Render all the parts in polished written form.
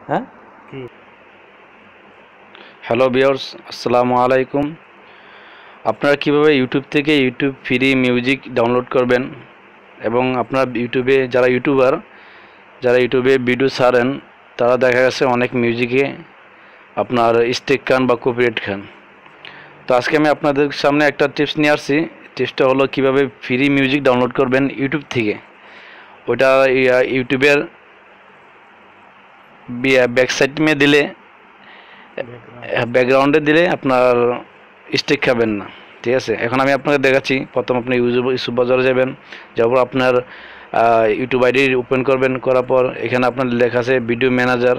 হ্যাঁ। কি? Hello viewers, আসসালামু আলাইকুম। আপনারা কিভাবে ইউটিউব থেকে ইউটিউব ফ্রি মিউজিক ডাউনলোড করবেন এবং আপনার ইউটিউবে যারা ইউটিউবে ভিডিও ছাড়েন তারা দেখা গেছে অনেক মিউজিকে আপনার স্টেক খান বা কপিরাইট খান। তো আজকে আমি আপনাদের সামনে একটা টিপস নিয়ে আসছি। টিপসটা হলো কিভাবে ফ্রি মিউজিক ডাউনলোড করবেন ইউটিউব থেকে। ওটা ইউটিউবের ব্যাকসাইড মে দিলে, ব্যাকগ্রাউন্ড। ব্যাকগ্রাউন্ডে দিলে আপনার স্টিক খাবেন না। ঠিক আছে, এখন আমি আপনাকে দেখাচ্ছি। প্রথম আপনি ইউটিউব বাজারে যাবেন, যাওয়ার পর আপনার ইউটিউব আইডি ওপেন করবেন। করার পর এখানে আপনার লেখা আছে ভিডিও ম্যানেজার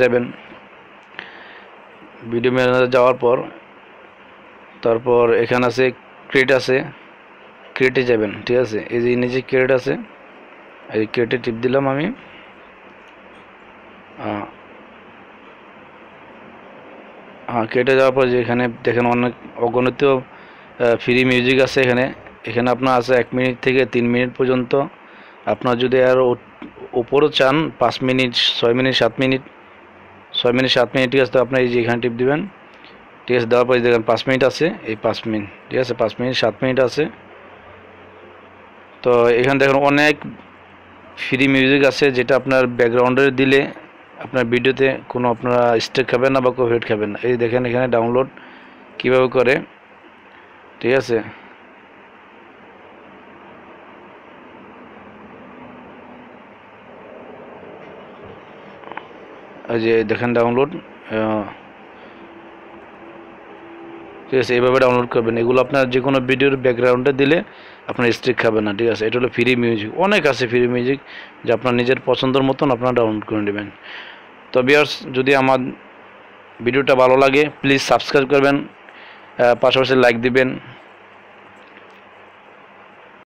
যাবেন। ভিডিও ম্যানেজার যাওয়ার পর তারপর এখানে আছে ক্রিয়েটে যাবেন। ঠিক আছে, এই যে নিচে ক্রিয়েট আছে, এই ক্রিয়েটে টিপ দিলাম আমি। হ্যাঁ, কেটে যাওয়ার পর যে এখানে দেখেন অনেক অগণিত ফ্রি মিউজিক আছে। এখানে এখানে আপনার আছে 1 মিনিট থেকে 3 মিনিট পর্যন্ত। আপনার যদি আর উপরও চান 5 minute, 6 minute, 7 minute, 6 minute, 7 minute, ঠিক আছে। তো আপনার এই যে এখানে টিপ দিবেন। ঠিক আছে, দেওয়ার পর দেখেন 5 মিনিট আছে, এই 5 মিনিট, ঠিক আছে, 5 মিনিট, 7 মিনিট আছে। তো এখানে দেখেন অনেক ফ্রি মিউজিক আছে, যেটা আপনার ব্যাকগ্রাউন্ডে দিলে আপনার ভিডিওতে কোনো আপনারা স্টেক খাবেন না বা কপিরাইট খাবেন না। এই দেখেন এখানে ডাউনলোড কীভাবে করে। ঠিক আছে, এই যে দেখেন ডাউনলোড। ঠিক আছে, এইভাবে ডাউনলোড করবেন। এগুলো আপনার যে কোনো ভিডিওর ব্যাকগ্রাউন্ডে দিলে আপনার স্ট্রিক খাবে না। ঠিক আছে, এটা হলো ফ্রি মিউজিক। অনেক আছে ফ্রি মিউজিক, যা আপনার নিজের পছন্দের মতন আপনারা ডাউনলোড করে নেবেন। তো ভিউয়ার্স, যদি আমার ভিডিওটা ভালো লাগে প্লিজ সাবস্ক্রাইব করবেন, পাশাপাশি লাইক দিবেন।